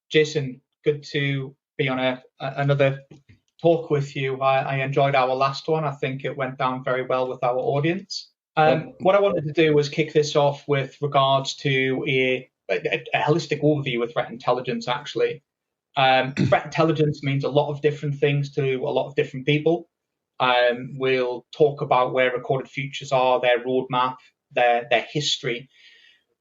Jason, good to be on another talk with you. I enjoyed our last one. I think it went down very well with our audience. What I wanted to do was kick this off with regards to a holistic overview of threat intelligence, actually. Threat intelligence means a lot of different things to a lot of different people. We'll talk about where recorded futures are, their roadmap, their history.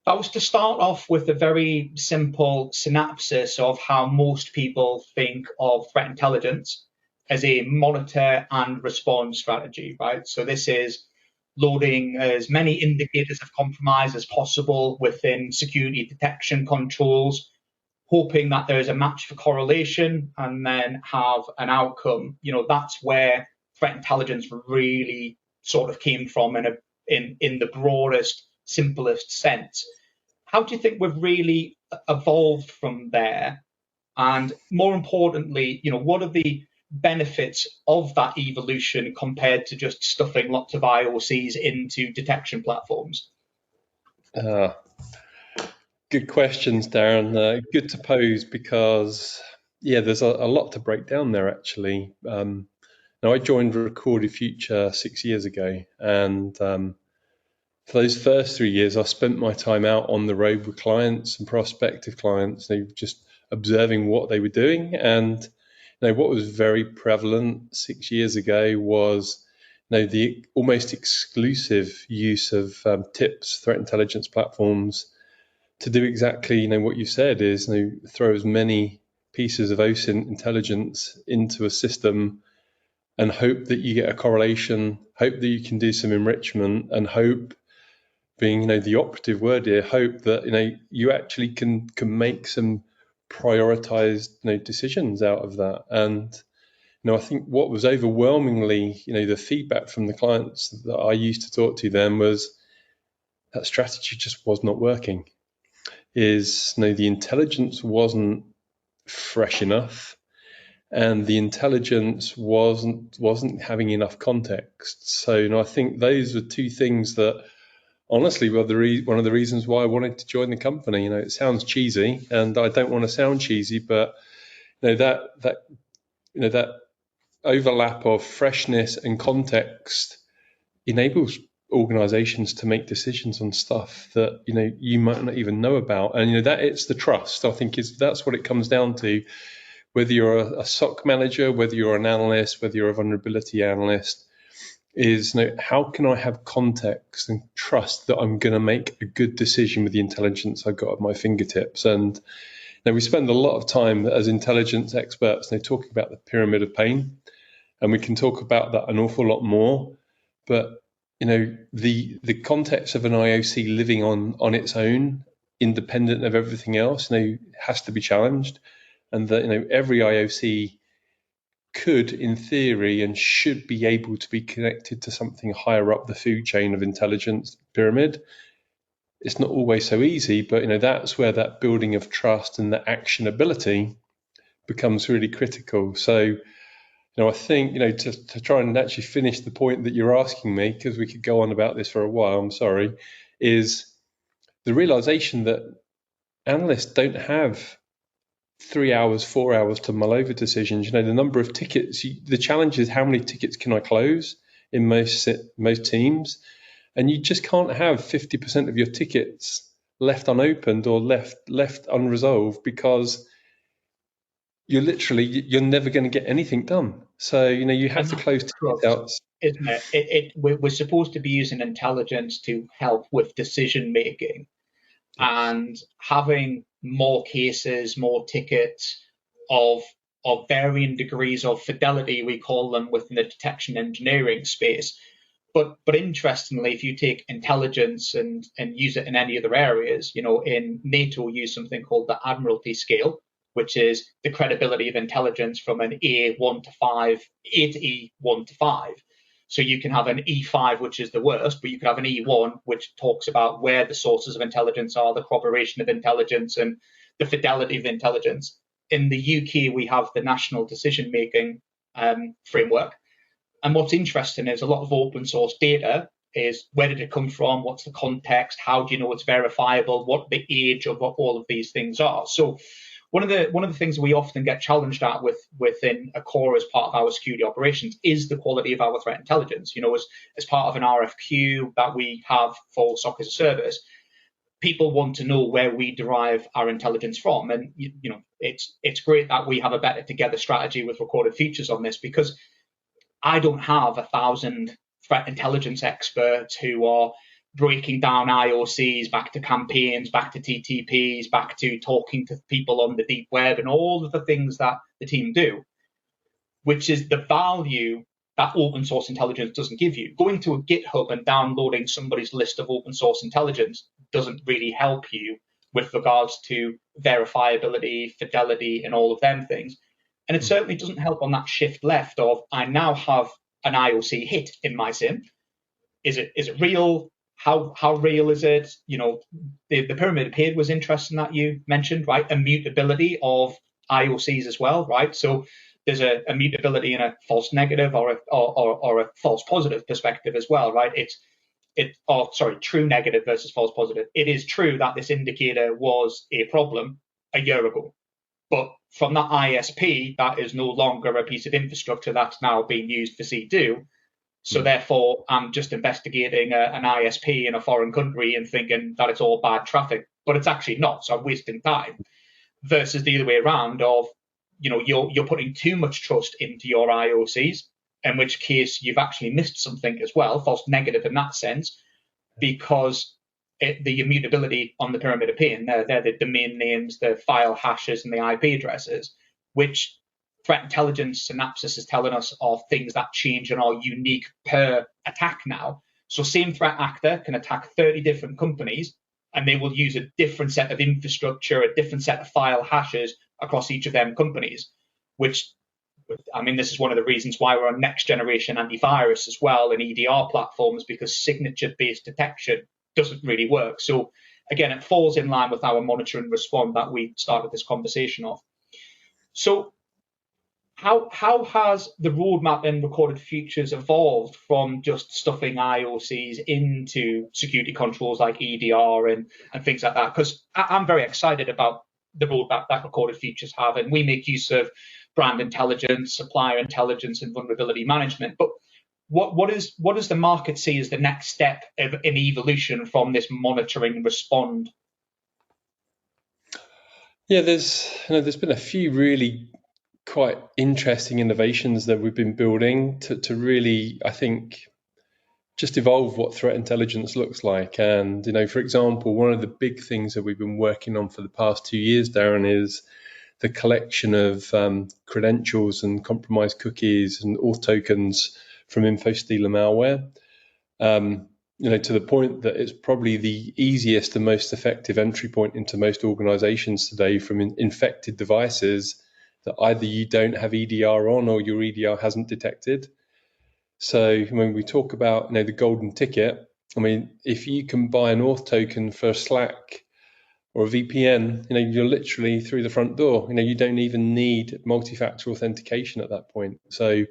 If I was to start off with a very simple synopsis of how most people think of threat intelligence as a monitor and respond strategy, right? So this is loading as many indicators of compromise as possible within security detection controls, hoping that there is a match for correlation and then have an outcome. That's where threat intelligence really sort of came from in the broadest, simplest sense. How do you think we've really evolved from there? And more importantly, what are the benefits of that evolution compared to just stuffing lots of IOCs into detection platforms? Good questions, Darren. Good to pose because, there's a lot to break down there, actually. Now, I joined Recorded Future 6 years ago, and for those first 3 years, I spent my time out on the road with clients and prospective clients, just observing what they were doing. And what was very prevalent 6 years ago was the almost exclusive use of TIPS, threat intelligence platforms, to do exactly what you said, is throw as many pieces of OSINT intelligence into a system and hope that you get a correlation, hope that you can do some enrichment, and hope, being the operative word here, hope that you actually can make some prioritized decisions out of that. And I think what was overwhelmingly the feedback from the clients that I used to talk to them was that strategy just was not working. The intelligence wasn't fresh enough, and the intelligence wasn't having enough context. So I think those were two things that honestly were one of the reasons why I wanted to join the company. It sounds cheesy, and I don't want to sound cheesy, but that overlap of freshness and context enables organizations to make decisions on stuff that you might not even know about. And that it's the trust, I think, that's what it comes down to. Whether you're a SOC manager, whether you're an analyst, whether you're a vulnerability analyst, is how can I have context and trust that I'm going to make a good decision with the intelligence I've got at my fingertips. And we spend a lot of time as intelligence experts talking about the pyramid of pain, and we can talk about that an awful lot more. But the context of an IOC living on its own, independent of everything else, has to be challenged, and that every IOC could, in theory, and should be able to be connected to something higher up the food chain of intelligence pyramid. It's not always so easy, but that's where that building of trust and the actionability becomes really critical. So I think, to try and actually finish the point that you're asking me, because we could go on about this for a while, I'm sorry, is the realization that analysts don't have 3 hours, 4 hours to mull over decisions. The number of tickets, the challenge is how many tickets can I close in most teams? And you just can't have 50% of your tickets left unopened or left unresolved, because you're never going to get anything done. So you have to close tickets out, isn't it? We're supposed to be using intelligence to help with decision making, and having more cases, more tickets of varying degrees of fidelity, we call them, within the detection engineering space. But interestingly, if you take intelligence and use it in any other areas, in NATO, use something called the Admiralty scale, which is the credibility of intelligence from an A1 to 5, A to E1 to 5. So you can have an E5, which is the worst, but you could have an E1, which talks about where the sources of intelligence are, the corroboration of intelligence, and the fidelity of intelligence. In the UK, we have the National Decision-Making Framework. And what's interesting is a lot of open source data is where did it come from? What's the context? How do you know it's verifiable? What the age of what all of these things are? So one of the things we often get challenged at within Acora as part of our security operations is the quality of our threat intelligence. As part of an RFQ that we have for SOC as a service, people want to know where we derive our intelligence from, and it's great that we have a better together strategy with Recorded Features on this, because I don't have 1,000 threat intelligence experts who are breaking down IOCs back to campaigns, back to TTPs, back to talking to people on the deep web, and all of the things that the team do, which is the value that open source intelligence doesn't give you. Going to a GitHub and downloading somebody's list of open source intelligence doesn't really help you with regards to verifiability, fidelity, and all of them things. And it certainly doesn't help on that shift left of, I now have an IOC hit in my SIM. Is it real? How real is it? The pyramid appeared was interesting that you mentioned, right? Immutability of IOCs as well, right? So there's a mutability in a false negative or a false positive perspective as well, right? True negative versus false positive. It is true that this indicator was a problem a year ago, but from that ISP, that is no longer a piece of infrastructure that's now being used for C2. So therefore, I'm just investigating an ISP in a foreign country and thinking that it's all bad traffic, but it's actually not. So I'm wasting time. Versus the other way around of, you're putting too much trust into your IOCs, in which case you've actually missed something as well, false negative in that sense, because the immutability on the pyramid of pain, they're the domain names, the file hashes, and the IP addresses, which threat intelligence synapses is telling us are things that change and are unique per attack now. So same threat actor can attack 30 different companies, and they will use a different set of infrastructure, a different set of file hashes across each of them companies, which, this is one of the reasons why we're on next generation antivirus as well and EDR platforms, because signature-based detection doesn't really work. So again, it falls in line with our monitor and respond that we started this conversation off. So how has the roadmap in Recorded Features evolved from just stuffing IOCs into security controls like EDR and things like that? Because I'm very excited about the roadmap that Recorded Features have, and we make use of brand intelligence, supplier intelligence, and vulnerability management. But what does the market see as the next step in evolution from this monitoring respond? Yeah, there's been a few really quite interesting innovations that we've been building to really, I think, just evolve what threat intelligence looks like. And, for example, one of the big things that we've been working on for the past 2 years, Darren, is the collection of credentials and compromised cookies and auth tokens from InfoStealer malware, to the point that it's probably the easiest and most effective entry point into most organizations today from infected devices that either you don't have EDR on or your EDR hasn't detected. So when we talk about the golden ticket, if you can buy an auth token for Slack or a VPN, you're literally through the front door. You don't even need multi-factor authentication at that point. So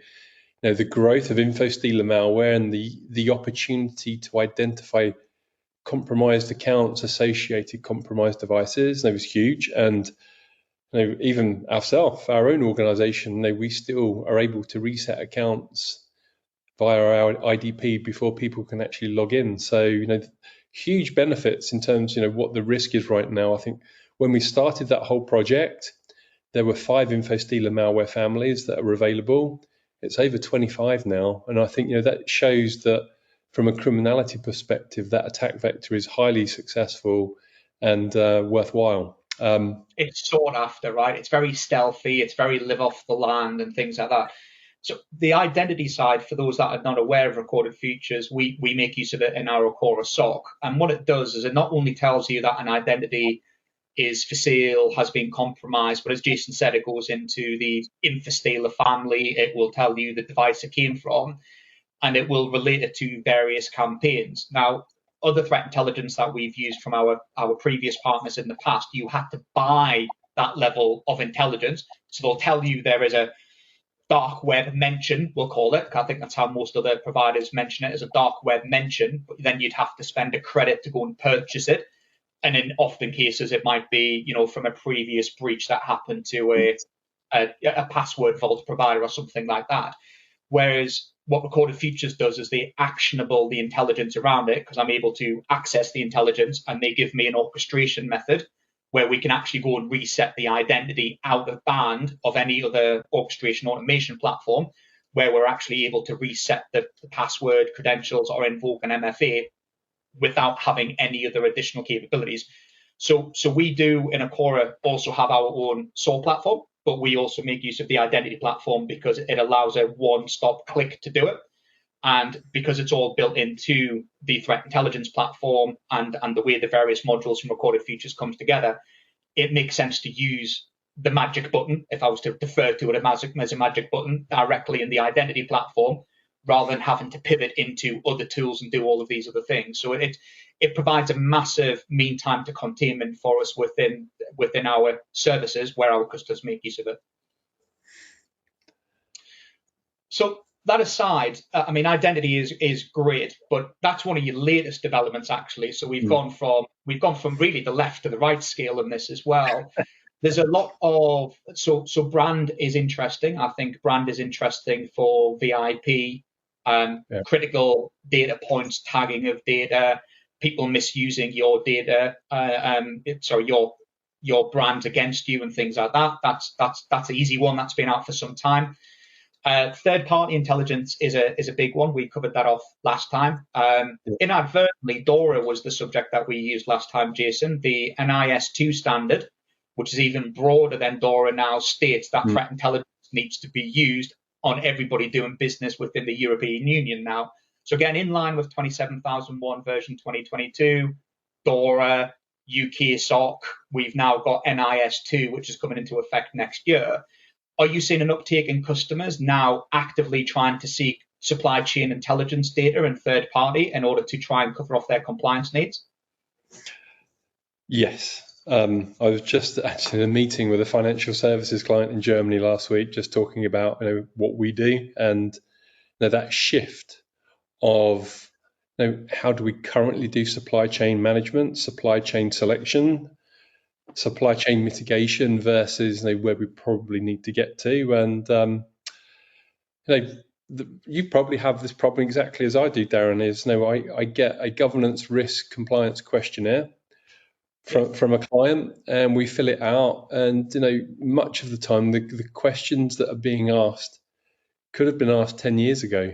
the growth of InfoStealer malware and the opportunity to identify compromised accounts, associated compromised devices, was huge. And even ourselves, our own organization, we still are able to reset accounts via our IDP before people can actually log in. So, huge benefits in terms, what the risk is right now. I think when we started that whole project, there were 5 InfoStealer malware families that are available. It's over 25 now. And I think, that shows that from a criminality perspective, that attack vector is highly successful and worthwhile. It's sought after, right? It's very stealthy. It's very live off the land and things like that. So the identity side, for those that are not aware of Recorded Features, we make use of it in our Acora SOC. And what it does is it not only tells you that an identity is for sale, has been compromised, but as Jason said, it goes into the InfoStealer family. It will tell you the device it came from, and it will relate it to various campaigns. Now, other threat intelligence that we've used from our previous partners in the past, you had to buy that level of intelligence. So they'll tell you there is a dark web mention, we'll call it. I think that's how most other providers mention it, as a dark web mention. But then you'd have to spend a credit to go and purchase it. And in often cases, it might be, from a previous breach that happened to a password vault provider or something like that. Whereas what Recorded Futures does is they actionable the intelligence around it, because I'm able to access the intelligence, and they give me an orchestration method where we can actually go and reset the identity out of band of any other orchestration automation platform, where we're actually able to reset the password, credentials, or invoke an MFA without having any other additional capabilities. So we do in Acora also have our own SOC platform, but we also make use of the identity platform because it allows a one-stop click to do it. And because it's all built into the threat intelligence platform and the way the various modules from Recorded Futures comes together, it makes sense to use the magic button, if I was to refer to it as a magic button, directly in the identity platform, rather than having to pivot into other tools and do all of these other things. So it provides a massive mean time to containment for us within our services where our customers make use of it. So that aside, identity is great, but that's one of your latest developments, actually. So we've gone from really the left to the right scale in this as well. There's a lot of so brand is interesting. I think brand is interesting for VIP, critical data points, tagging of data, people misusing your data, your brand against you and things like that. That's an easy one. That's been out for some time. Third-party intelligence is a big one. We covered that off last time. Inadvertently, DORA was the subject that we used last time, Jason. The NIS2 standard, which is even broader than DORA now, states that threat intelligence needs to be used on everybody doing business within the European Union now. So again, in line with 27001 version 2022, DORA, UK SOC, we've now got NIS2, which is coming into effect next year. Are you seeing an uptake in customers now actively trying to seek supply chain intelligence data and third party in order to try and cover off their compliance needs? Yes. I was just actually in a meeting with a financial services client in Germany last week, just talking about what we do and that shift of how do we currently do supply chain management, supply chain selection, supply chain mitigation versus where we probably need to get to. And you probably have this problem exactly as I do, Darren, is I get a governance risk compliance questionnaire from a client, and we fill it out, and much of the time the questions that are being asked could have been asked 10 years ago,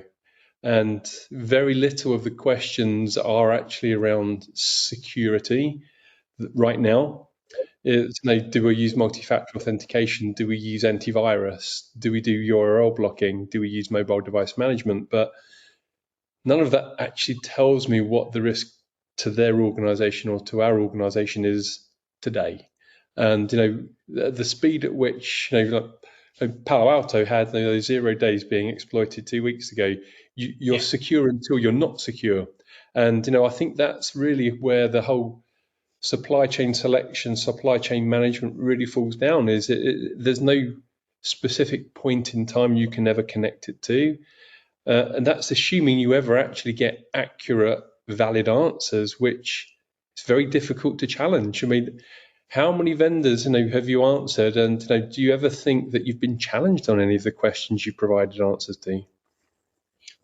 and very little of the questions are actually around security right now. Do we use multi-factor authentication? Do we use antivirus? Do we do URL blocking? Do we use mobile device management? But none of that actually tells me what the risk to their organization or to our organization is today. And the speed at which Palo Alto had those 0 days being exploited 2 weeks ago, you're secure until you're not secure. And I think that's really where the whole supply chain selection, supply chain management really falls down. There's no specific point in time you can ever connect it to, and that's assuming you ever actually get accurate, valid answers, which is very difficult to challenge. I mean, how many vendors have you answered, and do you ever think that you've been challenged on any of the questions you provided answers to?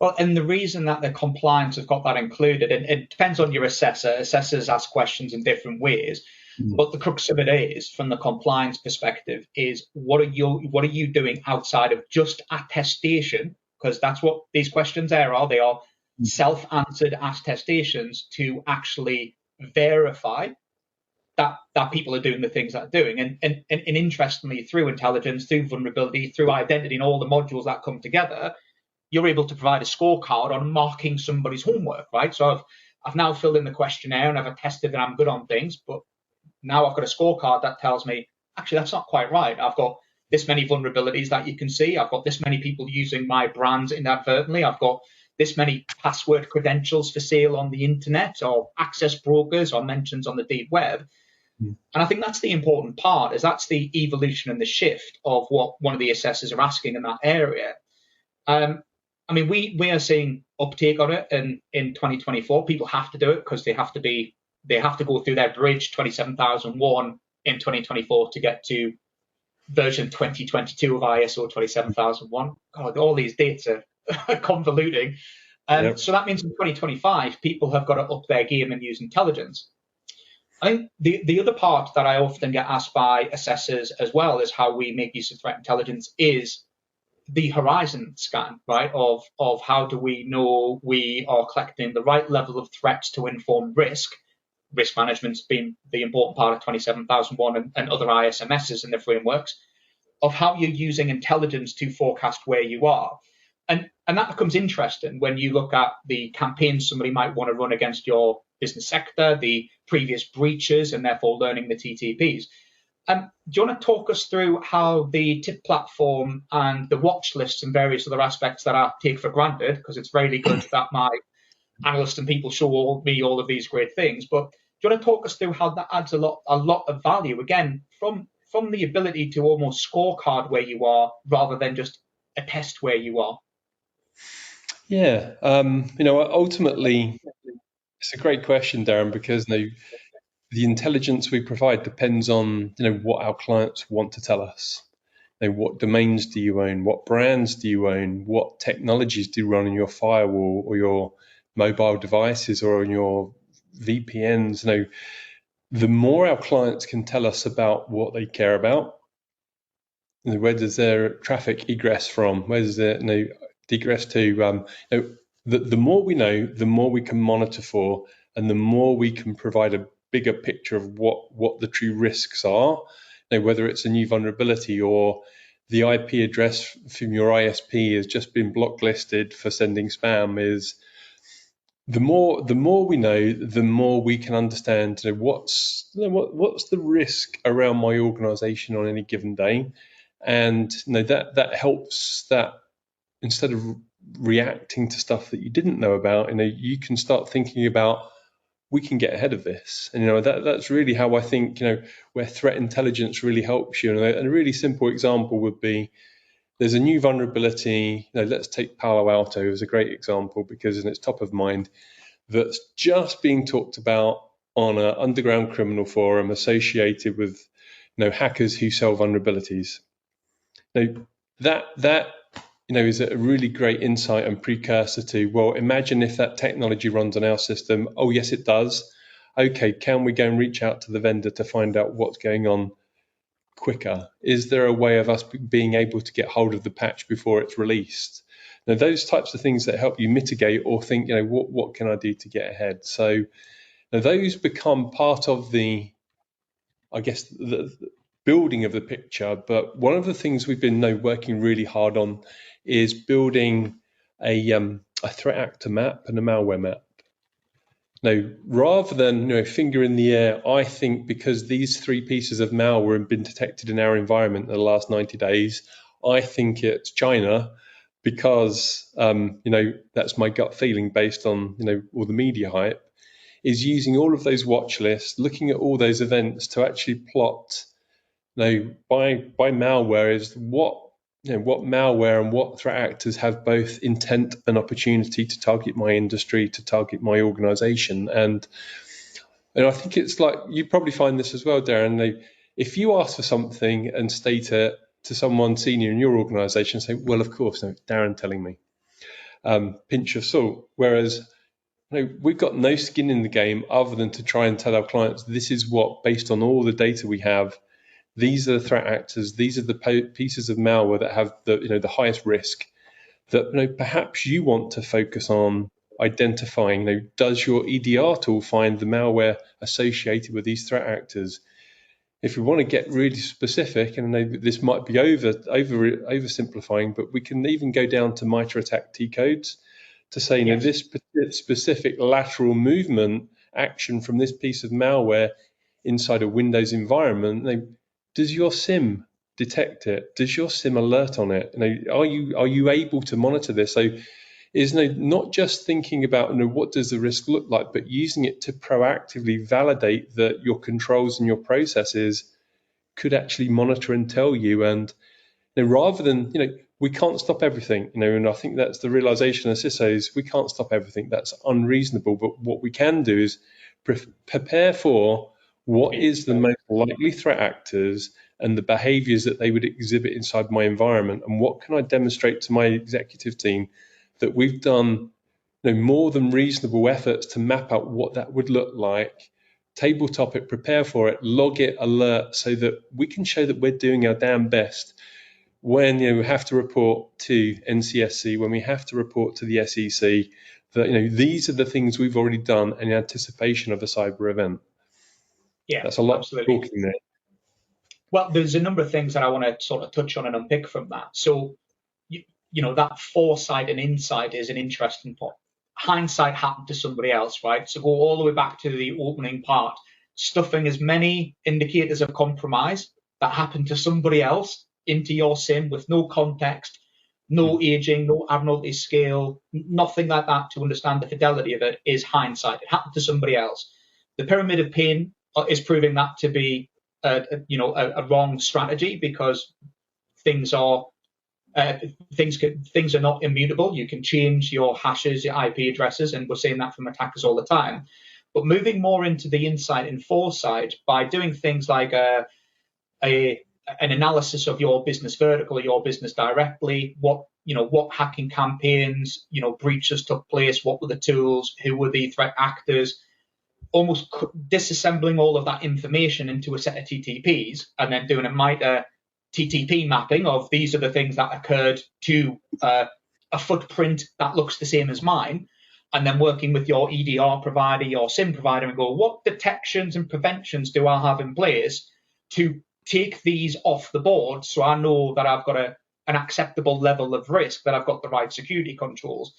Well, and the reason that the compliance has got that included, it depends on your assessor. Assessors ask questions in different ways, but the crux of it is, from the compliance perspective, is what are you doing outside of just attestation? Because that's what these questions are. They are self-answered attestations to actually verify that people are doing the things that they're doing. And interestingly, through intelligence, through vulnerability, through identity, and all the modules that come together, you're able to provide a scorecard on marking somebody's homework, right? So I've now filled in the questionnaire and I've attested that I'm good on things, but now I've got a scorecard that tells me, actually, that's not quite right. I've got this many vulnerabilities that you can see. I've got this many people using my brands inadvertently. I've got this many password credentials for sale on the internet, or access brokers, or mentions on the deep web. And I think that's the important part, is that's the evolution and the shift of what one of the assessors are asking in that area. I mean, we are seeing uptake on it in 2024. People have to do it because they have to go through their bridge 27001 in 2024 to get to version 2022 of ISO 27001. God, all these dates are convoluting. So that means in 2025, people have got to up their game and use intelligence. I think the other part that I often get asked by assessors as well is how we make use of threat intelligence is the horizon scan, right? Of how do we know we are collecting the right level of threats to inform risk. Risk management's been the important part of 27001 and other ISMSs in the frameworks, of how you're using intelligence to forecast where you are. And that becomes interesting when you look at the campaigns somebody might want to run against your business sector, the previous breaches, and therefore learning the TTPs. Do you want to talk us through how the TIP platform and the watch lists and various other aspects that I take for granted, because it's really good that my analysts and people show me all of these great things, but do you want to talk us through how that adds a lot of value, again, from the ability to almost scorecard where you are rather than just attest where you are? Yeah, ultimately, it's a great question, Darren, because the intelligence we provide depends on what our clients want to tell us. What domains do you own? What brands do you own? What technologies do you run on your firewall or your mobile devices or on your VPNs? The more our clients can tell us about what they care about, where does their traffic egress from? Where does it egress to? The more we know, the more we can monitor for, and the more we can provide a bigger picture of what the true risks are. Whether it's a new vulnerability or the IP address from your ISP has just been blocklisted for sending spam, is the more we know, the more we can understand what's the risk around my organization on any given day. And that helps, that instead of reacting to stuff that you didn't know about, you can start thinking about, we can get ahead of this. And that's really how I think where threat intelligence really helps you. And a really simple example would be, there's a new vulnerability. Let's take Palo Alto as a great example, because it's top of mind, that's just being talked about on an underground criminal forum associated with hackers who sell vulnerabilities. That is a really great insight and precursor to, well, imagine if that technology runs on our system. Oh, yes, it does. Okay, can we go and reach out to the vendor to find out what's going on quicker? Is there a way of us being able to get hold of the patch before it's released? Now, those types of things that help you mitigate or think, what can I do to get ahead? So those become part of the building of the picture. But one of the things we've been working really hard on is building a threat actor map and a malware map. Now, rather than finger in the air, I think because these three pieces of malware have been detected in our environment in the last 90 days, I think it's China, because that's my gut feeling based on all the media hype, is using all of those watch lists, looking at all those events to actually plot by malware is what malware and what threat actors have both intent and opportunity to target my industry, to target my organization. And I think it's like, you probably find this as well, Darren. If you ask for something and state it to someone senior in your organization, say, well, of course, Darren telling me, pinch of salt. Whereas we've got no skin in the game other than to try and tell our clients, this is what, based on all the data we have, these are the threat actors, these are the pieces of malware that have the highest risk, that perhaps you want to focus on identifying. Does your EDR tool find the malware associated with these threat actors? If we want to get really specific, and this might be oversimplifying, but we can even go down to MITRE ATT&CK T codes to say, Yes. This specific lateral movement action from this piece of malware inside a Windows environment, does your SIM detect it? Does your SIM alert on it? Are you able to monitor this? So is not just thinking about what does the risk look like, but using it to proactively validate that your controls and your processes could actually monitor and tell you. And rather than, we can't stop everything, and I think that's the realization of CISOs. We can't stop everything. That's unreasonable. But what we can do is prepare for what is the most likely threat actors and the behaviors that they would exhibit inside my environment, and what can I demonstrate to my executive team that we've done more than reasonable efforts to map out what that would look like, tabletop it, prepare for it, log it, alert, so that we can show that we're doing our damn best when we have to report to NCSC, when we have to report to the SEC, that these are the things we've already done in anticipation of a cyber event. Yeah, that's a lot absolutely. of talking there. Well, there's a number of things that I want to sort of touch on and unpick from that. So, that foresight and insight is an interesting point. Hindsight happened to somebody else, right? So go all the way back to the opening part, stuffing as many indicators of compromise that happened to somebody else into your SIM with no context, no aging, no Admiralty scale, nothing like that to understand the fidelity of it is hindsight. It happened to somebody else. The pyramid of pain is proving that to be a wrong strategy, because things are not immutable. You can change your hashes, your IP addresses, and we're seeing that from attackers all the time. But moving more into the insight and foresight by doing things like an analysis of your business vertical, your business directly, what hacking campaigns, breaches took place, what were the tools, who were the threat actors, almost disassembling all of that information into a set of TTPs and then doing a MITRE TTP mapping of these are the things that occurred to a footprint that looks the same as mine, and then working with your EDR provider, your SIM provider, and go, what detections and preventions do I have in place to take these off the board so I know that I've got an acceptable level of risk, that I've got the right security controls.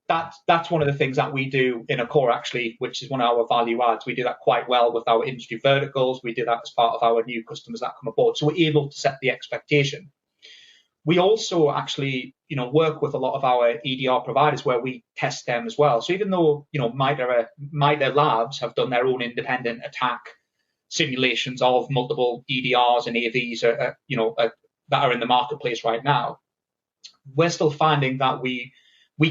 That's one of the things that we do in Acora, actually, which is one of our value adds. We do that quite well with our industry verticals. We do that as part of our new customers that come aboard. So we're able to set the expectation. We also actually, work with a lot of our EDR providers where we test them as well. So even though, MITRE labs have done their own independent attack simulations of multiple EDRs and AVs, that are in the marketplace right now, we're still finding that we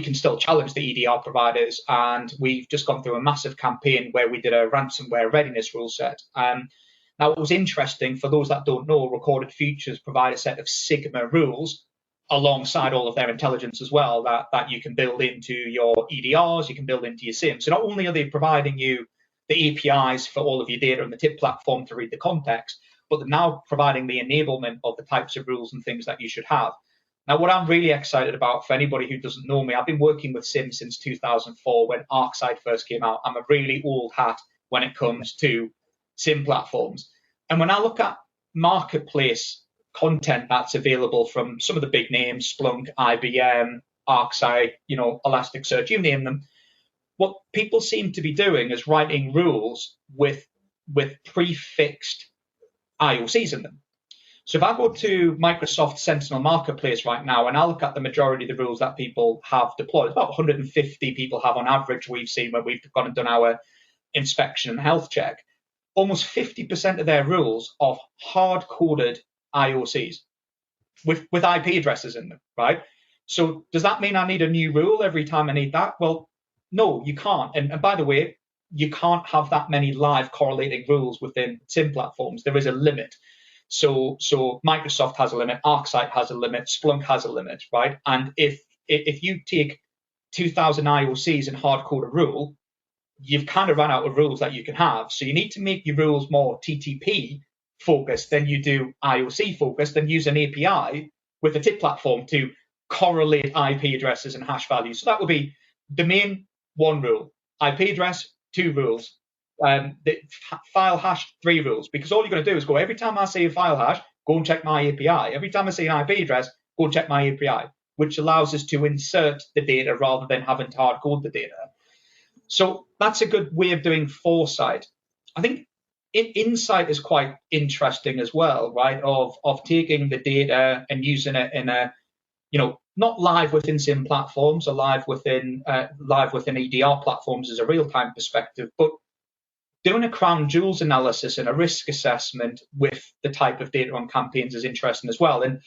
can still challenge the EDR providers. And we've just gone through a massive campaign where we did a ransomware readiness rule set. Now, it was interesting, for those that don't know, Recorded Futures provide a set of Sigma rules alongside all of their intelligence as well, that you can build into your EDRs, you can build into your SIM. So not only are they providing you the APIs for all of your data and the TIP platform to read the context, but they're now providing the enablement of the types of rules and things that you should have. Now, what I'm really excited about, for anybody who doesn't know me, I've been working with SIM since 2004 when ArcSight first came out. I'm a really old hat when it comes to SIM platforms. And when I look at marketplace content that's available from some of the big names, Splunk, IBM, ArcSight, Elasticsearch, you name them, what people seem to be doing is writing rules with prefixed IOCs in them. So if I go to Microsoft Sentinel Marketplace right now and I look at the majority of the rules that people have deployed, about 150 people have on average, we've seen when we've gone and done our inspection and health check, almost 50% of their rules are hard-coded IOCs with IP addresses in them, right? So does that mean I need a new rule every time I need that? Well, no, you can't. And by the way, you can't have that many live correlating rules within SIM platforms. There is a limit. So Microsoft has a limit, ArcSight has a limit, Splunk has a limit, right? And if you take 2,000 IOCs and hard code a rule, you've kind of run out of rules that you can have. So you need to make your rules more TTP focused than you do IOC focused, and use an API with a TIP platform to correlate IP addresses and hash values. So that would be domain, 1 rule, IP address, 2 rules. The file hash, 3 rules, because all you're going to do is go, every time I see a file hash, go and check my API. Every time I see an IP address, go and check my API, which allows us to insert the data rather than having to hard code the data. So that's a good way of doing foresight. I think insight is quite interesting as well, right? Of taking the data and using it in a, not live within SIM platforms or live within EDR platforms as a real-time perspective, but doing a crown jewels analysis and a risk assessment with the type of data on campaigns is interesting as well. And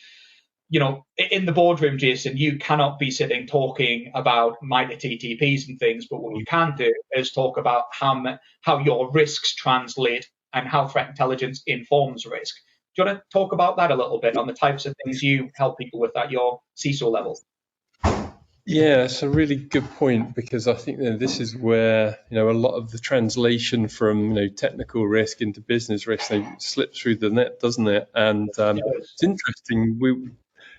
in the boardroom, Jason, you cannot be sitting talking about MITRE TTPs and things, but what you can do is talk about how your risks translate and how threat intelligence informs risk. Do you want to talk about that a little bit on the types of things you help people with at your CISO level? Yeah, it's a really good point, because I think this is where a lot of the translation from technical risk into business risk slips through the net, doesn't it? And it's interesting. We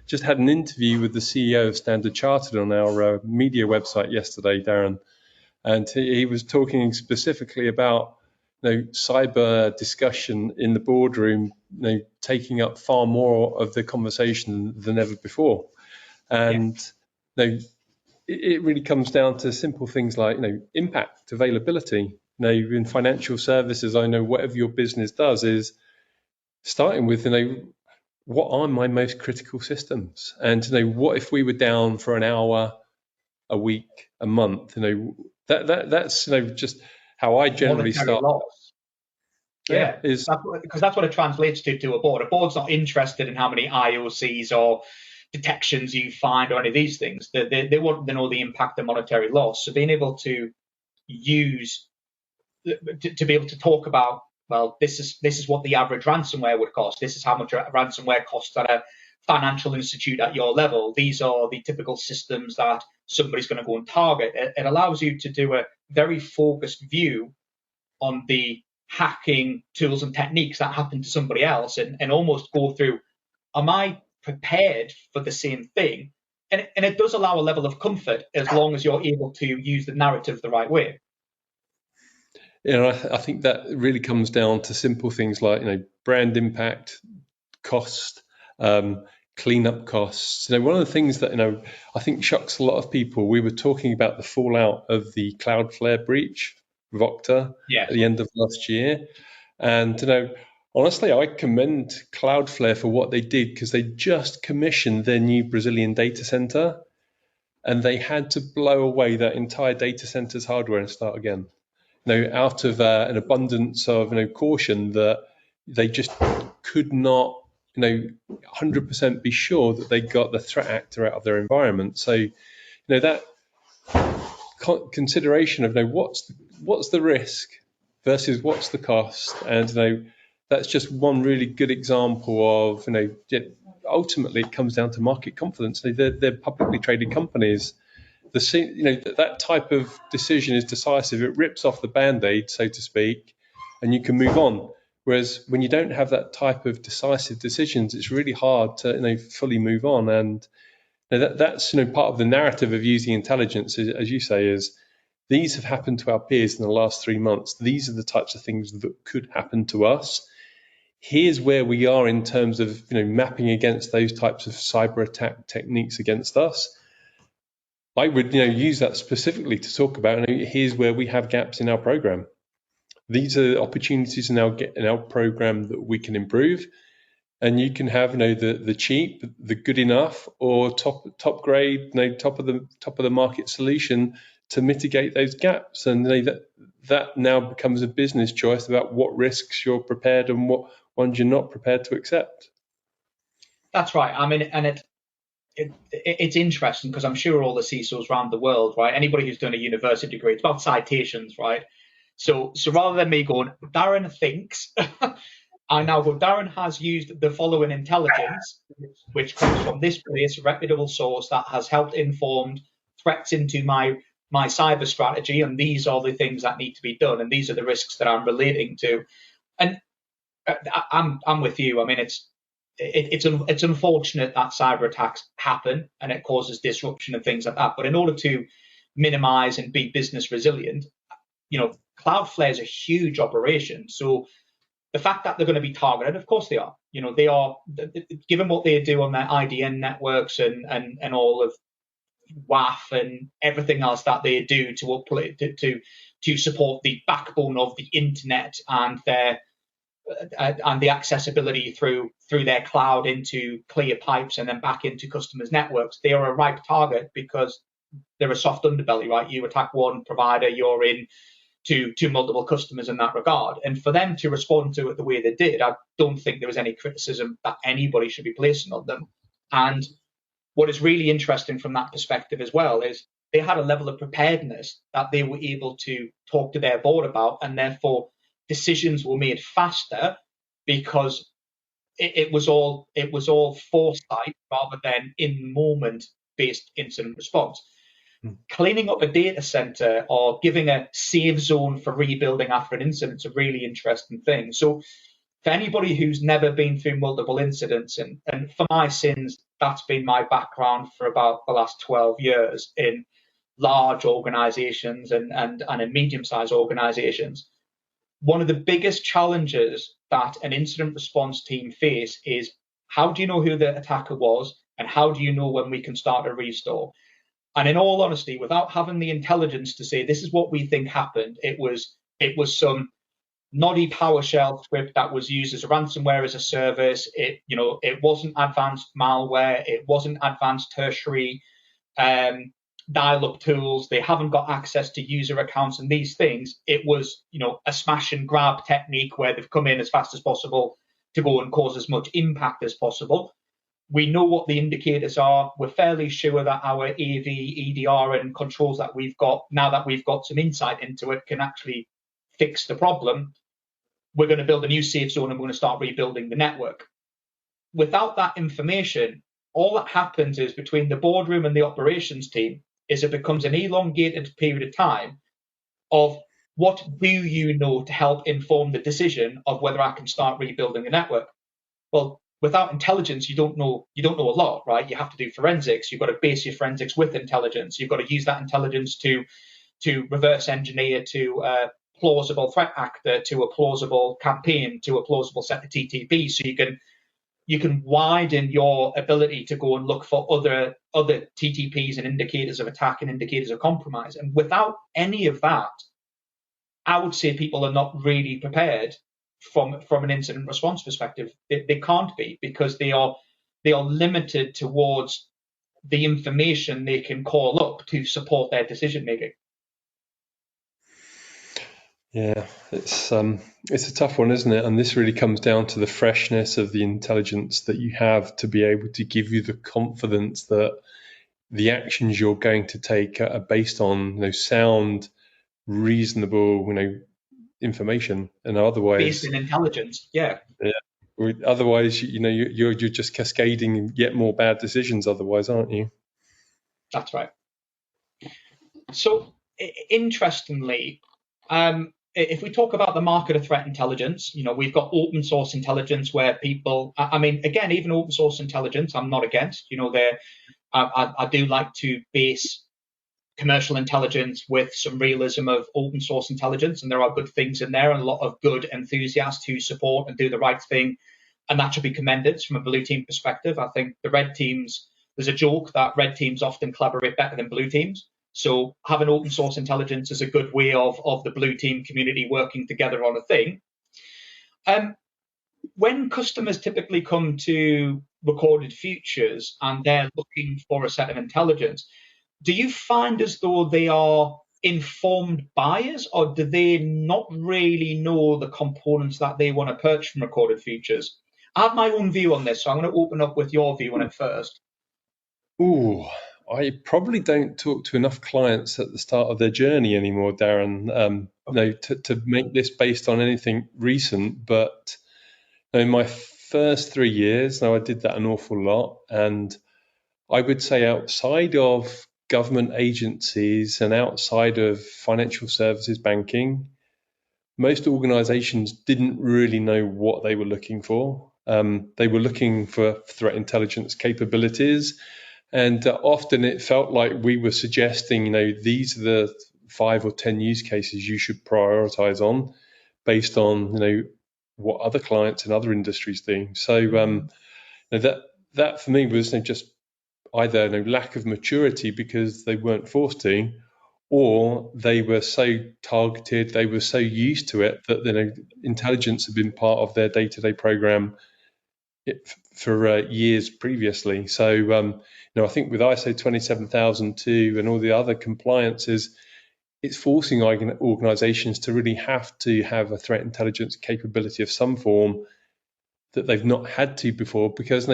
just had an interview with the CEO of Standard Chartered on our media website yesterday, Darren, and he was talking specifically about cyber discussion in the boardroom, taking up far more of the conversation than ever before, and it really comes down to simple things like impact, availability. In financial services, I know whatever your business does is starting with what are my most critical systems, and what if we were down for an hour, a week, a month. That's just how I generally start. Loss. Yeah, because that's what it translates to a board. A board's not interested in how many IOCs or detections you find or any of these things. They want to know the impact of monetary loss. So being able to to be able to talk about, well, this is what the average ransomware would cost. This is how much a ransomware costs at a financial institute at your level. These are the typical systems that somebody's going to go and target. It allows you to do a very focused view on the hacking tools and techniques that happen to somebody else, and almost go through, am I prepared for the same thing? And it does allow a level of comfort as long as you're able to use the narrative the right way. I think that really comes down to simple things like brand impact, cost, cleanup costs. One of the things that I think shocks a lot of people. We were talking about the fallout of the Cloudflare breach with Okta at the end of last year, and honestly, I commend Cloudflare for what they did, because they just commissioned their new Brazilian data center, and they had to blow away that entire data center's hardware and start again. Out of an abundance of caution, that they just could not 100% be sure that they got the threat actor out of their environment. So that consideration of what's the risk versus what's the cost, and that's just one really good example of ultimately it comes down to market confidence. They're publicly traded companies. That type of decision is decisive. It rips off the band-aid, so to speak, and you can move on. Whereas when you don't have that type of decisive decisions, it's really hard to fully move on. And that's part of the narrative of using intelligence, as you say, is these have happened to our peers in the last 3 months. These are the types of things that could happen to us. Here's where we are in terms of mapping against those types of cyber attack techniques against us. I would use that specifically to talk about here's where we have gaps in our program. These are opportunities in our program that we can improve, and you can have the cheap, the good enough, or top grade, top of the market solution to mitigate those gaps. And that now becomes a business choice about what risks you're prepared and what ones you're not prepared to accept. That's right. I mean, and it's interesting, because I'm sure all the CISOs around the world, right? Anybody who's done a university degree, it's about citations, right? So rather than me going, Darren thinks, I now go, Darren has used the following intelligence, which comes from this place, a reputable source that has helped inform threats into my cyber strategy, and these are the things that need to be done, and these are the risks that I'm relating to. And I'm with you. I mean, it's unfortunate that cyber attacks happen and it causes disruption and things like that. But in order to minimize and be business resilient, Cloudflare is a huge operation. So the fact that they're going to be targeted, of course they are. They are, given what they do on their IDN networks and all of WAF and everything else that they do to support the backbone of the internet and their and the accessibility through their cloud into clear pipes and then back into customers' networks, they are a ripe target because they're a soft underbelly, right? You attack one provider, you're in to multiple customers in that regard. And for them to respond to it the way they did, I don't think there was any criticism that anybody should be placing on them. And what is really interesting from that perspective as well is they had a level of preparedness that they were able to talk to their board about, and therefore decisions were made faster because it was all foresight rather than in moment based incident response. Cleaning up a data center or giving a safe zone for rebuilding after an incident is a really interesting thing. So for anybody who's never been through multiple incidents, and for my sins, that's been my background for about the last 12 years in large organizations and in medium-sized organizations. One of the biggest challenges that an incident response team face is, how do you know who the attacker was, and how do you know when we can start a restore? And in all honesty, without having the intelligence to say this is what we think happened, it was some noddy PowerShell script that was used as a ransomware as a service. It wasn't advanced malware. It wasn't advanced tertiary dial-up tools. They haven't got access to user accounts and these things. It was, a smash and grab technique where they've come in as fast as possible to go and cause as much impact as possible. We know what the indicators are. We're fairly sure that our AV, EDR, and controls that we've got, now that we've got some insight into it, can actually fix the problem. We're going to build a new safe zone and we're going to start rebuilding the network. Without that information, all that happens is between the boardroom and the operations team is it becomes an elongated period of time of what do you know to help inform the decision of whether I can start rebuilding the network. Well, without intelligence, you don't know a lot, right? You have to do forensics. You've got to base your forensics with intelligence. You've got to use that intelligence to reverse engineer to a plausible threat actor, to a plausible campaign, to a plausible set of TTP. So you can widen your ability to go and look for other TTPs and indicators of attack and indicators of compromise. And without any of that, I would say people are not really prepared from an incident response perspective. They can't be, because they are limited towards the information they can call up to support their decision making. Yeah, it's a tough one, isn't it? And this really comes down to the freshness of the intelligence that you have to be able to give you the confidence that the actions you're going to take are based on sound, reasonable, information, and otherwise based in intelligence. Yeah. Otherwise, you're just cascading yet more bad decisions. Otherwise, aren't you? That's right. So, interestingly, if we talk about the market of threat intelligence, we've got open source intelligence where people, again, even open source intelligence, I'm not against. I do like to base commercial intelligence with some realism of open source intelligence, and there are good things in there and a lot of good enthusiasts who support and do the right thing, and that should be commended from a blue team perspective. I think the red teams, there's a joke that red teams often collaborate better than blue teams. So having open source intelligence is a good way of the blue team community working together on a thing. When customers typically come to Recorded Futures and they're looking for a set of intelligence, do you find as though they are informed buyers, or do they not really know the components that they want to purchase from Recorded Futures? I have my own view on this, so I'm going to open up with your view on it first. Ooh, I probably don't talk to enough clients at the start of their journey anymore, Darren, to make this based on anything recent. But in my first 3 years, now I did that an awful lot, and I would say outside of government agencies and outside of financial services, banking, most organizations didn't really know what they were looking for. They were looking for threat intelligence capabilities, and often it felt like we were suggesting, these are the 5 or 10 use cases you should prioritize on based on, what other clients in other industries do. So that for me was just either lack of maturity because they weren't forced to, or they were so targeted, they were so used to it that intelligence had been part of their day-to-day program for years previously. So, I think with ISO 27002 and all the other compliances, it's forcing organizations to really have to have a threat intelligence capability of some form that they've not had to before, because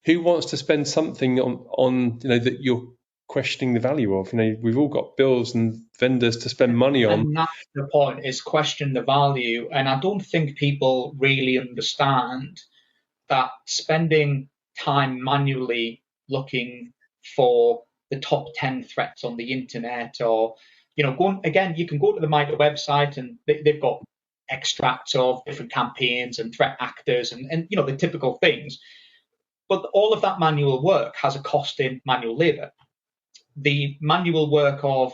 who wants to spend something on that you're questioning the value of? We've all got bills and vendors to spend money on. And that's the point, is question the value. And I don't think people really understand that spending time manually looking for the top 10 threats on the internet, or, going again, you can go to the MITRE website and they've got extracts of different campaigns and threat actors and the typical things. But all of that manual work has a cost in manual labor. The manual work of,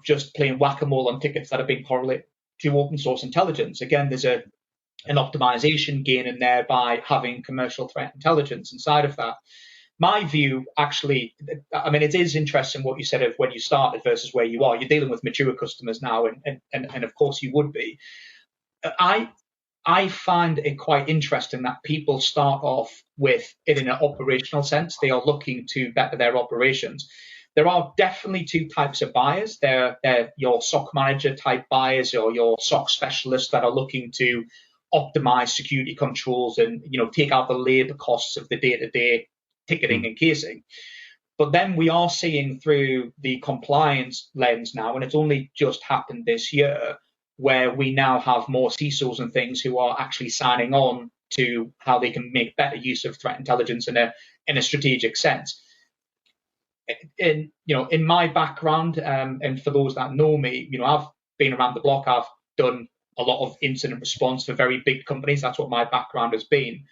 just playing whack-a-mole on tickets that have been correlated to open source intelligence. Again, there's an optimization gain in there by having commercial threat intelligence inside of that. My view, actually, it is interesting what you said of when you started versus where you are. You're dealing with mature customers now, and of course you would be. I find it quite interesting that people start off with it in an operational sense. They are looking to better their operations. There are definitely two types of buyers. They're your SOC manager type buyers, or your SOC specialists that are looking to optimize security controls and take out the labor costs of the day-to-day ticketing and casing. But then we are seeing through the compliance lens now, and it's only just happened this year, where we now have more CISOs and things who are actually signing on to how they can make better use of threat intelligence in a strategic sense. In my background, and for those that know me, I've been around the block. I've done a lot of incident response for very big companies. That's what my background has been.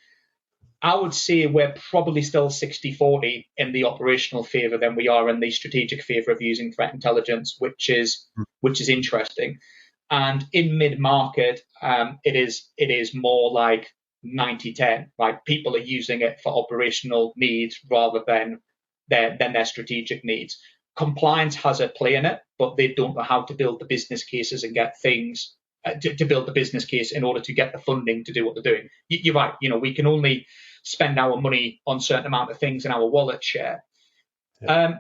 I would say we're probably still 60-40 in the operational favor than we are in the strategic favor of using threat intelligence, which is interesting. And in mid-market, it is more like 90-10, right? People are using it for operational needs rather than their strategic needs. Compliance has a play in it, but they don't know how to build the business cases and get things to build the business case in order to get the funding to do what they're doing. You're right. We can only spend our money on a certain amount of things in our wallet share. Yeah.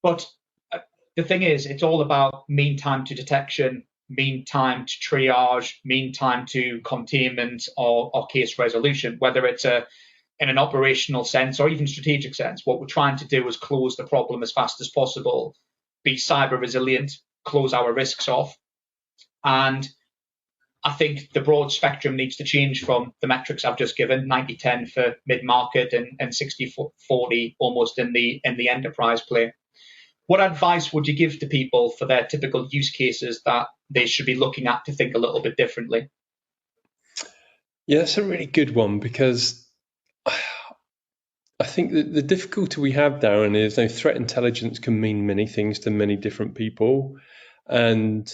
But the thing is, it's all about mean time to detection, mean time to triage, mean time to containment or case resolution, whether it's in an operational sense or even strategic sense. What we're trying to do is close the problem as fast as possible, be cyber resilient, close our risks off. And I think the broad spectrum needs to change from the metrics I've just given, 90-10 for mid-market and 60-40 almost in the enterprise play. What advice would you give to people for their typical use cases that they should be looking at to think a little bit differently? Yeah, that's a really good one, because I think that the difficulty we have, Darren, is threat intelligence can mean many things to many different people, and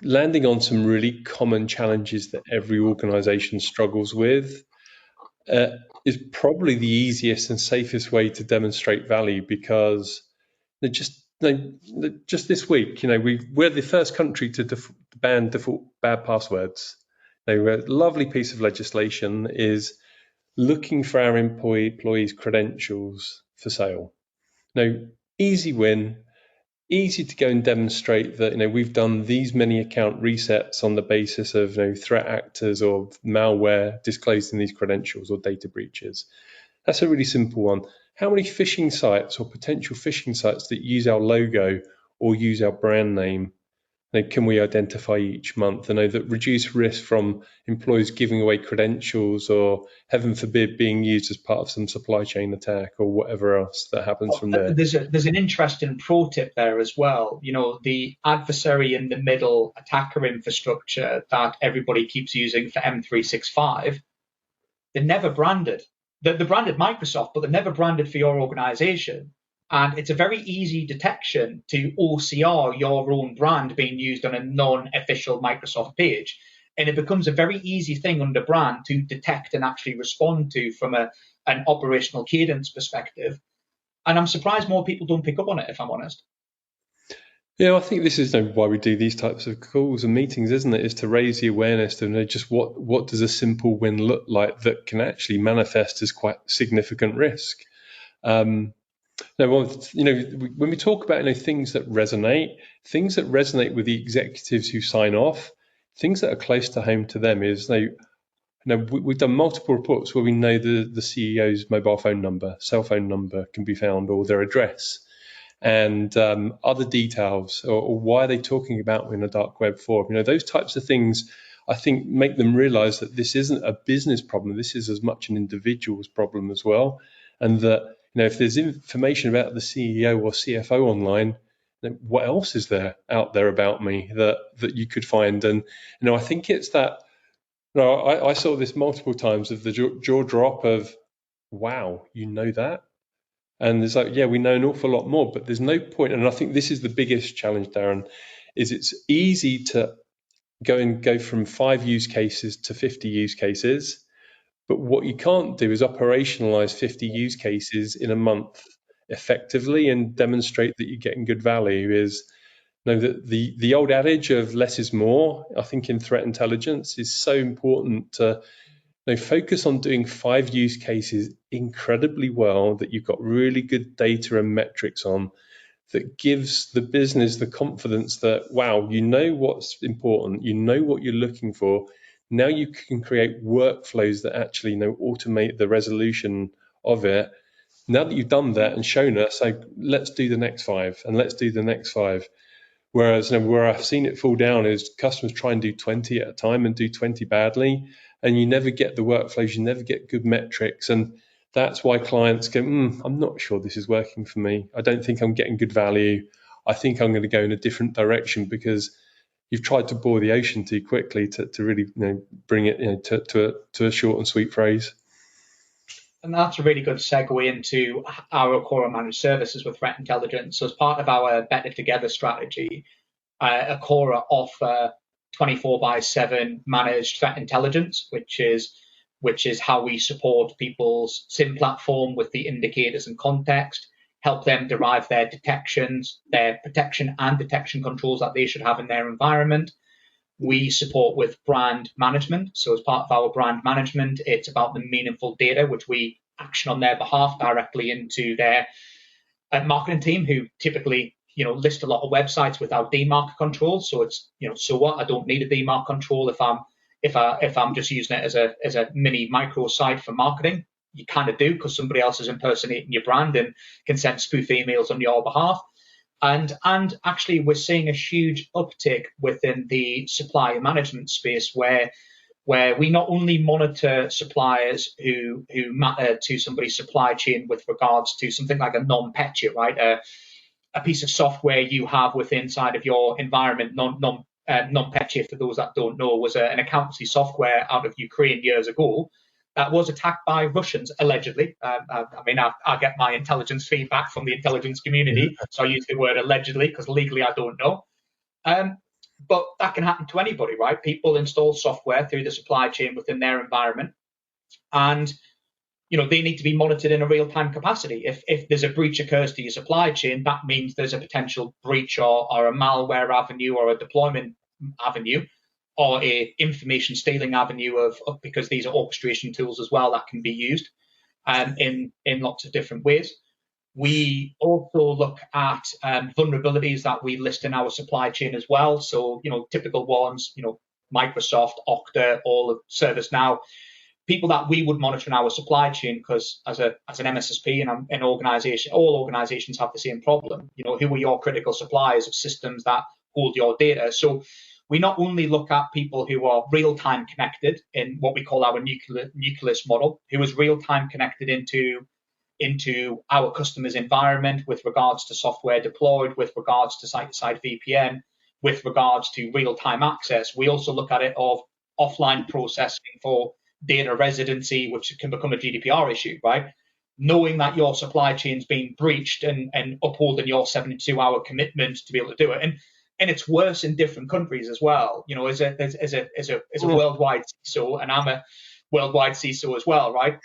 landing on some really common challenges that every organization struggles with is probably the easiest and safest way to demonstrate value, because just this week, we're the first country to ban default bad passwords. A lovely piece of legislation is looking for our employees' credentials for sale. Easy win. Easy to go and demonstrate that we've done these many account resets on the basis of threat actors or malware disclosing these credentials or data breaches. That's a really simple one. How many phishing sites or potential phishing sites that use our logo or use our brand name can we identify each month? That reduce risk from employees giving away credentials or, heaven forbid, being used as part of some supply chain attack or whatever else that happens from there. There's an interesting pro tip there as well. The adversary in the middle attacker infrastructure that everybody keeps using for M365, they're never branded. They're branded Microsoft, but they're never branded for your organization. And it's a very easy detection to OCR your own brand being used on a non-official Microsoft page. And it becomes a very easy thing under brand to detect and actually respond to from an operational cadence perspective. And I'm surprised more people don't pick up on it, if I'm honest. Yeah, I think this is why we do these types of calls and meetings, isn't it? Is to raise the awareness to know just what does a simple win look like that can actually manifest as quite significant risk. Now, when we talk about things that resonate with the executives who sign off, things that are close to home to them is we've done multiple reports where we know the CEO's mobile phone number, cell phone number can be found, or their address, and other details, or why are they talking about in a dark web forum. Those types of things, I think, make them realize that this isn't a business problem. This is as much an individual's problem as well. And that, if there's information about the CEO or CFO online, then what else is there out there about me that you could find? And, I think it's that, I saw this multiple times of the jaw drop of, wow, that? And it's like, yeah, we know an awful lot more, but there's no point. And I think this is the biggest challenge, Darren, is it's easy to go from 5 use cases to 50 use cases. But what you can't do is operationalize 50 use cases in a month effectively and demonstrate that you're getting good value. The old adage of less is more, I think in threat intelligence, is so important to focus on doing 5 use cases incredibly well that you've got really good data and metrics on, that gives the business the confidence that, wow, what's important, what you're looking for. Now you can create workflows that actually automate the resolution of it. Now that you've done that and shown us, let's do the next 5 and let's do the next 5. Whereas where I've seen it fall down is customers try and do 20 at a time and do 20 badly, and you never get the workflows, you never get good metrics. And that's why clients go, I'm not sure this is working for me. I don't think I'm getting good value. I think I'm going to go in a different direction, because you've tried to boil the ocean too quickly to really bring it to a short and sweet phrase. And that's a really good segue into our Acora managed services with threat intelligence. So as part of our Better Together strategy, Acora offer 24/7 managed threat intelligence, which is how we support people's SIM platform with the indicators and context, help them derive their detections, their protection and detection controls that they should have in their environment. We support with brand management. So as part of our brand management, it's about the meaningful data which we action on their behalf directly into their marketing team, who typically list a lot of websites without DMARC control. So it's so what? I don't need a DMARC control if I'm just using it as a mini micro site for marketing. You kind of do, because somebody else is impersonating your brand and can send spoof emails on your behalf. And actually, we're seeing a huge uptick within the supplier management space, where we not only monitor suppliers who matter to somebody's supply chain with regards to something like a non-petya, right? A piece of software you have within inside of your environment. Non-petya, for those that don't know, was an accountancy software out of Ukraine years ago that was attacked by Russians, allegedly. I get my intelligence feedback from the intelligence community, so I use the word allegedly because legally I don't know. But that can happen to anybody, right? People install software through the supply chain within their environment, and they need to be monitored in a real-time capacity. If there's a breach occurs to your supply chain, that means there's a potential breach or a malware avenue or a deployment avenue or a information stealing avenue of because these are orchestration tools as well that can be used in lots of different ways. We also look at vulnerabilities that we list in our supply chain as well. So, typical ones, Microsoft, Okta, all of ServiceNow, people that we would monitor in our supply chain, because as an MSSP and an organization, all organizations have the same problem. Who are your critical suppliers of systems that hold your data? So we not only look at people who are real-time connected in what we call our nucleus model, who is real-time connected into our customer's environment with regards to software deployed, with regards to site-to-site VPN, with regards to real-time access. We also look at it of offline processing for data residency, which can become a GDPR issue, right? Knowing that your supply chain's being breached and upholding your 72-hour commitment to be able to do it. And it's worse in different countries as well. As a worldwide CISO, and I'm a worldwide CISO as well, right?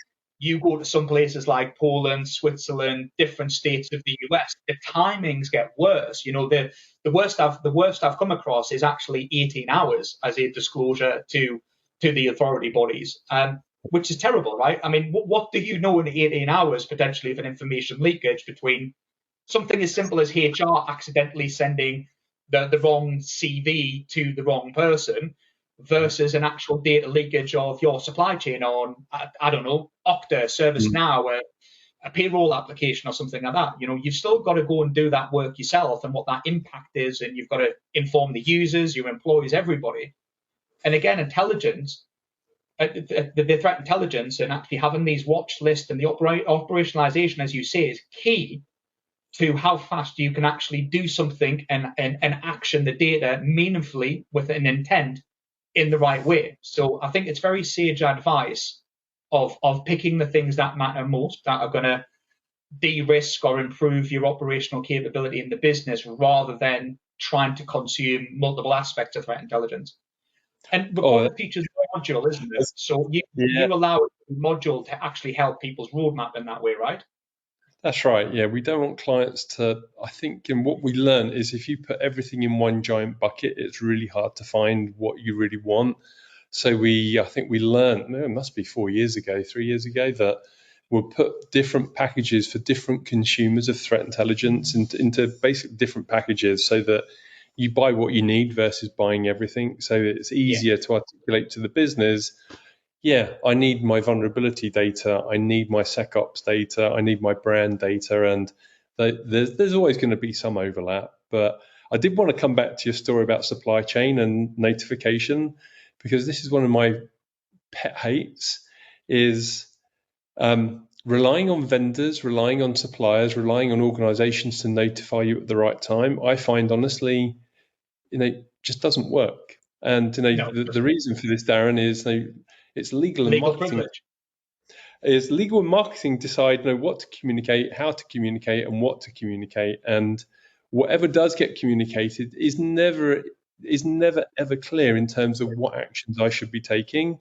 you go to some places like Poland, Switzerland, different states of the US, the timings get worse. You know, the worst I've come across is actually 18 hours as a disclosure to the authority bodies, which is terrible, right? I mean, what do you know in 18 hours potentially of an information leakage between something as simple as HR accidentally sending the wrong CV to the wrong person versus an actual data leakage of your supply chain on, I don't know, Okta, ServiceNow, a payroll application or something like that. You know, you've still got to go and do that work yourself and what that impact is, and you've got to inform the users, your employees, everybody. And again, intelligence, the threat intelligence and actually having these watch lists and the operationalization, as you say, is key to how fast you can actually do something and action the data meaningfully with an intent in the right way. So I think it's very sage advice of picking the things that matter most, that are going to de-risk or improve your operational capability in the business, rather than trying to consume multiple aspects of threat intelligence. And report features a module, isn't it? So you allow a module to actually help people's roadmap in that way, right? That's right. Yeah, we don't want clients to, I think, and what we learn is if you put everything in one giant bucket, it's really hard to find what you really want. So I think we learned, it must be 3 years ago, that we'll put different packages for different consumers of threat intelligence into basic different packages so that you buy what you need versus buying everything. So it's easier to articulate to the business, I need my vulnerability data, I need my SecOps data, I need my brand data, and there's always going to be some overlap. But I did want to come back to your story about supply chain and notification, because this is one of my pet hates, is relying on vendors, relying on suppliers, relying on organizations to notify you at the right time. I find, honestly, just doesn't work. And the reason for this, Darren, is it's legal and marketing privilege. Is legal and marketing decide what to communicate, how to communicate, and what to communicate. And whatever does get communicated is never ever clear in terms of what actions I should be taking.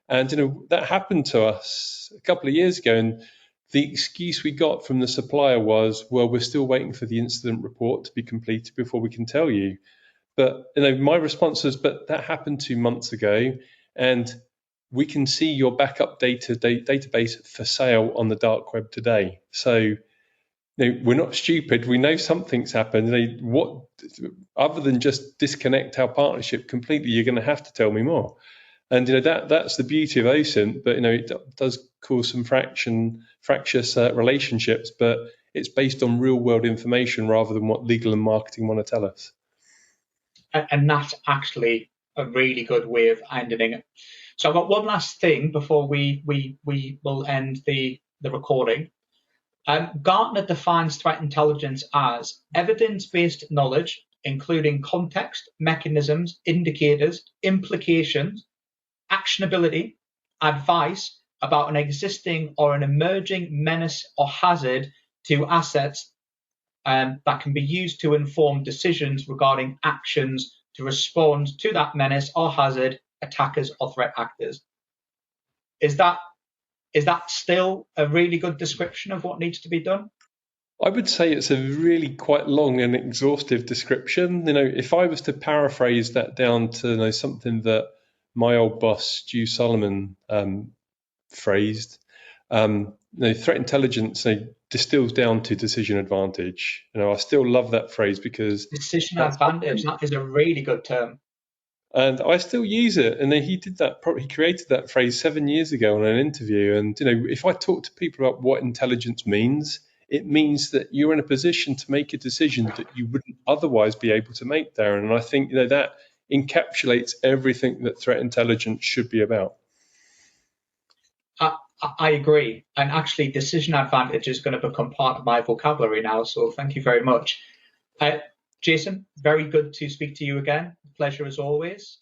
And that happened to us a couple of years ago, and the excuse we got from the supplier was, well, we're still waiting for the incident report to be completed before we can tell you. But my response was, but that happened 2 months ago, and we can see your backup database for sale on the dark web today. So we're not stupid. We know something's happened. What other than just disconnect our partnership completely? You're going to have to tell me more. And that's the beauty of OSINT, but it does cause some fractious relationships. But it's based on real world information rather than what legal and marketing want to tell us. And that's actually a really good way of ending it. So I've got one last thing before we will end the recording. Gartner defines threat intelligence as evidence-based knowledge, including context, mechanisms, indicators, implications, actionability, advice about an existing or an emerging menace or hazard to assets that can be used to inform decisions regarding actions to respond to that menace or hazard, attackers or threat actors. Is that still a really good description of what needs to be done? I would say it's a really quite long and exhaustive description. If I was to paraphrase that down to something that my old boss Stu Solomon phrased, threat intelligence distills down to decision advantage. I still love that phrase because decision advantage, that is a really good term. And I still use it. And he did that. He created that phrase 7 years ago on an interview. And if I talk to people about what intelligence means, it means that you're in a position to make a decision that you wouldn't otherwise be able to make, Darren. And I think that encapsulates everything that threat intelligence should be about. I agree. And actually, decision advantage is going to become part of my vocabulary now. So thank you very much. Jason, very good to speak to you again. Pleasure as always.